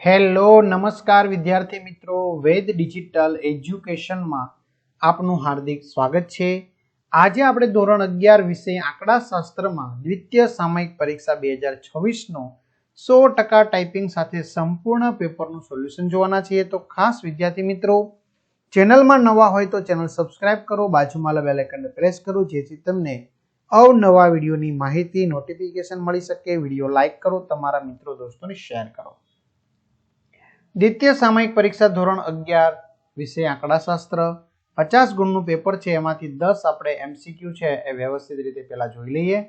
Hello નમસ્કાર વિદ્યાર્થી મિત્રો, વેદ ડિજિટલ એજ્યુકેશનમાં આપનું હાર્દિક સ્વાગત છે। આજે આપણે ધોરણ 11 વિષય આંકડાશાસ્ત્રમાં દ્વિતીય સામયિક પરીક્ષા 2026નો 100% ટાઈપિંગ સાથે સંપૂર્ણ પેપરનું સોલ્યુશન જોવાના છીએ। તો ખાસ વિદ્યાર્થી મિત્રો, ચેનલમાં નવા હોય તો ચેનલ સબસ્ક્રાઇબ કરો, બાજુમાં બેલ આઇકનને પ્રેસ કરો જેથી તમને અવનવા વિડીયોની માહિતી નોટિફિકેશન મળી શકે। વિડીયો લાઈક કરો, તમારા મિત્રો દોસ્તોને શેર કરો। દ્વિતીય સામયિક પરીક્ષા ધોરણ 11 વિષય આંકડાશાસ્ત્ર 50 ગુણનું પેપર છે। એમાંથી 10 આપણે એમસીક્યુ છે એ વ્યવસ્થિત રીતે પહેલા જોઈ લઈએ,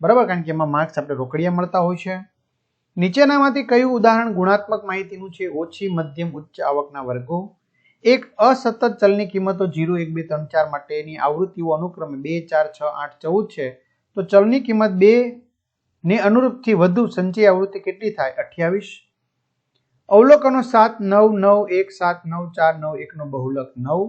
બરાબર, કારણ કે એમાં માર્ક્સ આપણે રોકડિયા મળતા હોય છે। નીચેનામાંથી કયું ઉદાહરણ ગુણાત્મક માહિતીનું છે? ઓછી, મધ્યમ, ઉચ્ચ આવકના વર્ગો। એક અસતત ચલની કિંમતો 0, 1, 2, 3, 4 માટેની આવૃત્તિઓ અનુક્રમે 2, 4, 6, 8, 14 છે, તો ચલની કિંમત 2 ને અનુરૂપથી વધુ સંચયી આવૃત્તિ કેટલી થાય? 28। અવલોકનો 7, 9, 9, 1, 7, 9, 4, 9, 1 નો બહુલક 9।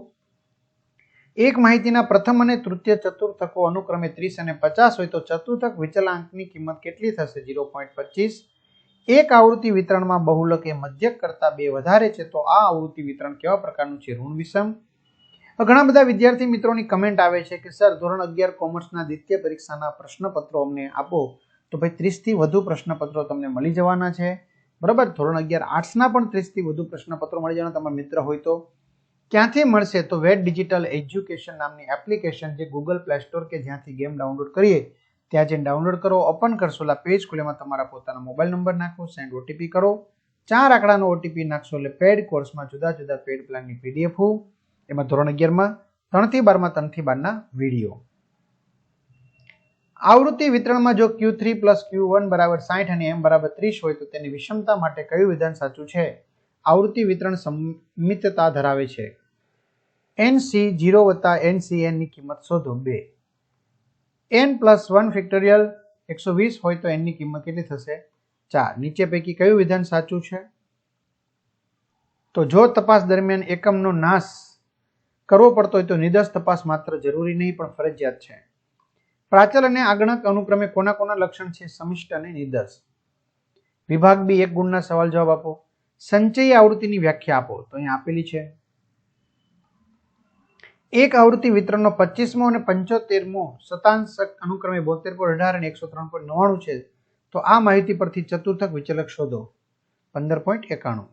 એક માહિતીના પ્રથમ અને તૃતીય ચતુર્થકો અનુક્રમે 30 અને 50 હોય તો ચતુર્થક વિચલાંકની કિંમત કેટલી થશે? 0.25। એક આવૃત્તિ વિતરણમાં બહુલક એ મધ્યક કરતા 2 વધારે છે, તો આ આવૃત્તિ વિતરણ કેવા પ્રકારનું છે? ઋણ વિષમ। ઘણા બધા વિદ્યાર્થી મિત્રોની કમેન્ટ આવે છે કે સર, ધોરણ 11 કોમર્સના દ્વિતીય પરીક્ષાના પ્રશ્નપત્રો અમને આપો, તો ભાઈ 30 થી વધુ પ્રશ્નપત્રો તમને મળી જવાના છે, બરાબર। ધોરણ 11 આર્ટ્સના પણ 30 થી વધુ પ્રશ્નપત્રો મળી જવાના। તમારા મિત્ર હોય તો ક્યાંથી મળશે? તો વેદ ડિજિટલ એજ્યુકેશન નામની એપ્લિકેશન, જે ગૂગલ પ્લે સ્ટોર કે જ્યાંથી ગેમ ડાઉનલોડ કરીએ ત્યાં જઈને ડાઉનલોડ કરો, ઓપન કરશો, પેજ ખુલેમાં તમારા પોતાના મોબાઈલ નંબર નાખો, સેન્ડ ઓટીપી કરો, 4 આંકડાનો ઓટીપી નાખશો એટલે પેડ કોર્સમાં જુદા જુદા પેડ પ્લાનની પીડીએફ, એમાં ધોરણ 11માં 3 થી 12માં 3 થી 12ના વિડીયો। આવૃત્તિ વિતરણમાં જો Q3 + Q1 = 60 અને M = 30 હોય તો તેની વિષમતા માટે કયું વિધાન સાચું છે? આવૃત્તિ વિતરણ સમિતતા ધરાવે છે। NC0 + NCN ની કિંમત શોધો। 2। n + 1 ફેક્ટોરિયલ 120 હોય તો n ની કિંમત કેટલી થશે? 4। નીચે પૈકી કયું વિધાન સાચું છે? તો જો તપાસ દરમિયાન એકમનો નાશ કરવો પડતો હોય તો નિદર્શ તપાસ માત્ર જરૂરી નહીં પણ ફરજિયાત છે। પ્રાચલ અને આગણક અનુક્રમે કોના કોના લક્ષણ છે? સમિષ્ટ અને નિદર્શ। વિભાગ બી 1 ગુણના સવાલ જવાબ આપો। સંચયી આવૃત્તિની વ્યાખ્યા આપો, તો અહીં આપેલી છે। એક આવૃત્તિ વિતરણનો 25મો અને 75મો શતાંશ અનુક્રમે 72.18 અને 103.99 છે, તો આ માહિતી પરથી ચતુર્થક વિચલક શોધો। 15.91।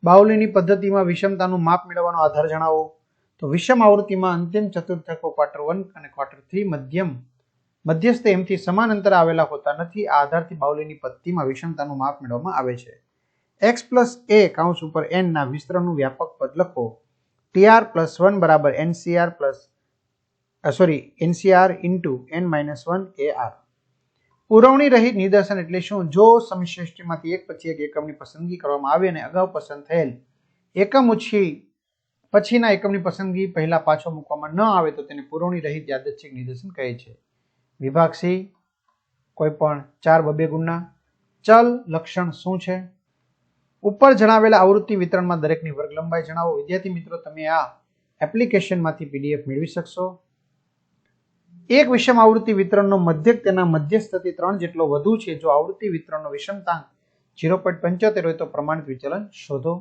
બાઉલીની પદ્ધતિમાં વિષમતાનું માપ મેળવવાનો આધાર જણાવો, તો વિષમ આવૃત્તિમાં અંતિમ ચતુર્થકો ક્વાર્ટર 1 અને ક્વાર્ટર 3 મધ્યસ્થ એમથી સમાન અંતરે આવેલા હોતા નથી। આ આધારથી બાઉલીની પદ્ધતિમાં વિષમતાનું માપ મેળવવામાં આવે છે। x + a કૌંસ ઉપર n ના વિસ્તરણનું વ્યાપક પદ લખો। TR + 1 = NCR × n - 1 AR। પુરવણી રહિત નિદર્શન એટલે શું? જો સમશ્રેષ્ઠીમાંથી એક પછી એક એકમની પસંદગી કરવામાં આવે અને અગાઉ પસંદ થયેલ એકમ પછીના એકમની પસંદગી પહેલા પાછો મૂકવામાં ન આવે તો તેને પુરવણી રહિત યાદચ્છિક નિદર્શન કહે છે। વિભાગ સી કોઈ પણ 4 ગુણના ચલ લક્ષણ શું છે? ઉપર જણાવેલા આવૃત્તિ વિતરણમાં દરેકની વર્ગ લંબાઈ જણાવો। વિદ્યાર્થી મિત્રો, તમે આ એપ્લિકેશનમાંથી પીડીએફ મેળવી શકશો। એક વિષમ આવૃત્તિ વિતરણનો મધ્યક તેના મધ્યસ્થથી 3 જેટલો વધુ છે। જો આવૃત્તિ વિતરણનો વિષમતાંક 0.75 હોય તો પ્રમાણિત વિચલન શોધો।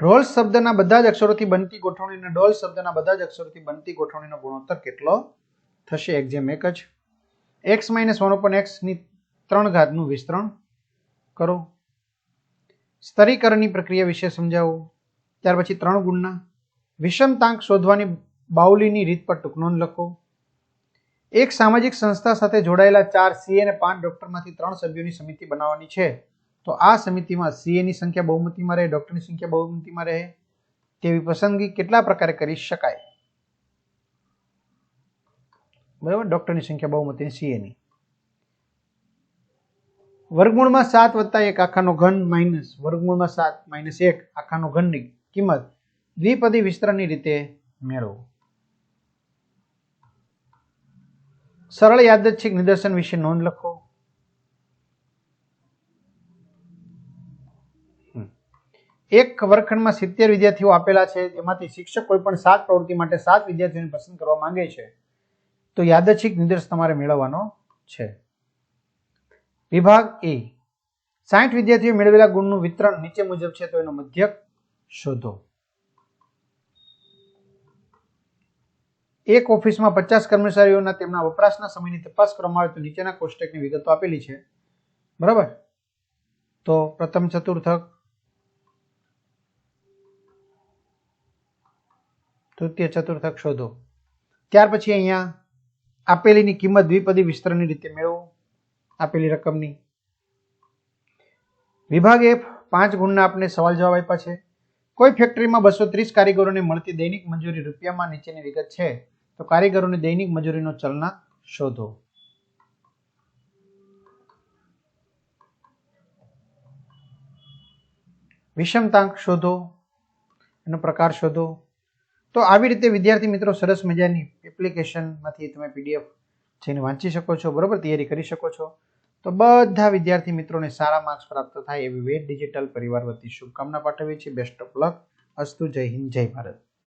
રોલ્સ શબ્દના બધા જ અક્ષરોથી બનતી ગોઠવણી અને ડોલ્સ શબ્દના બધા જ અક્ષરોથી બનતી ગોઠવણીનો ગુણોત્તર કેટલો થશે? એક જેમ એક જ। x - 1/x ની 3 ઘાતનું વિસ્તરણ કરો। સ્તરીકરણની પ્રક્રિયા વિશે સમજાવો। ત્યાર પછી 3 ગુણના વિષમતાંક શોધવાની બાઉલીની રીત પર ટૂંક નોંધ લખો। એક સામાજિક સંસ્થા સાથે જોડાયેલા 4 CA અને 5 ડોક્ટરમાંથી 3 સભ્યોની સમિતિ બનાવવાની છે, તો આ સમિતિમાં CA ની સંખ્યા બહુમતીમાં રહે, ડોક્ટરની સંખ્યા બહુમતીમાં રહે તેવી પસંદગી કેટલા પ્રકારે કરી શકાય? બરાબર, ડોક્ટરની સંખ્યા બહુમતી CA ની। વર્ગમૂળમાં 7 + 1 આખાનો ઘન માઇનસ વર્ગમૂળમાં 7 - 1 આખાનો ઘનની કિંમત દ્વિપદી વિસ્તરણની રીતે મેળવો। સરળ યાદચ્છિક નિદર્શન વિશે નોંધ લખો। એક વર્ગખંડમાં 70 વિદ્યાર્થીઓ આપેલા છે, એમાંથી શિક્ષક કોઈ પણ 7 પ્રવૃત્તિ માટે 7 વિદ્યાર્થીઓને પસંદ કરવા માંગે છે, તો યાદચ્છિક નિદર્શ તમારે મેળવવાનો છે। વિભાગ એ 60 વિદ્યાર્થીઓ મેળવેલા ગુણનું વિતરણ નીચે મુજબ છે, તો એનો મધ્યક શોધો. એક ઓફિસમાં 50 કર્મચારીઓના તેમના વપરાશના સમયની તપાસ કરવામાં આવે તો નીચેના કોષ્ટકની વિગતો આપેલી છે. બરાબર. તો પ્રથમ ચતુર્થક, તૃતીય ચતુર્થક શોધો. ત્યાર પછી અહીંયા આપેલીની કિંમત દ્વિપદી વિસ્તરણની રીતે મેળવો. આપેલી રકમની વિભાગ F 5 ગુણના આપણે સવાલ જવાબ આપ્યા છે. કોઈ ફેક્ટરીમાં 230 કારીગરોને મળતી દૈનિક મજૂરી રૂપિયામાં નીચેની વિગત છે, તો કારીગરોની દૈનિક મજૂરીનો ચલનાંક શોધો. વિષમતાંક શોધો, એનો પ્રકાર શોધો. તો આવી રીતે વિદ્યાર્થી મિત્રો સરસ મજાની એપ્લિકેશનમાંથી તમે PDF જઈને વાંચી શકો છો. બરોબર, તૈયારી કરી શકો છો. તો બધા વિદ્યાર્થી મિત્રોને સારા માર્ક્સ પ્રાપ્ત થાય એવી વેદ ડિજિટલ પરિવાર વતી શુભકામના પાઠવીએ છીએ. Best of luck. અસ્તુ. જય હિન્દ, જય ભારત.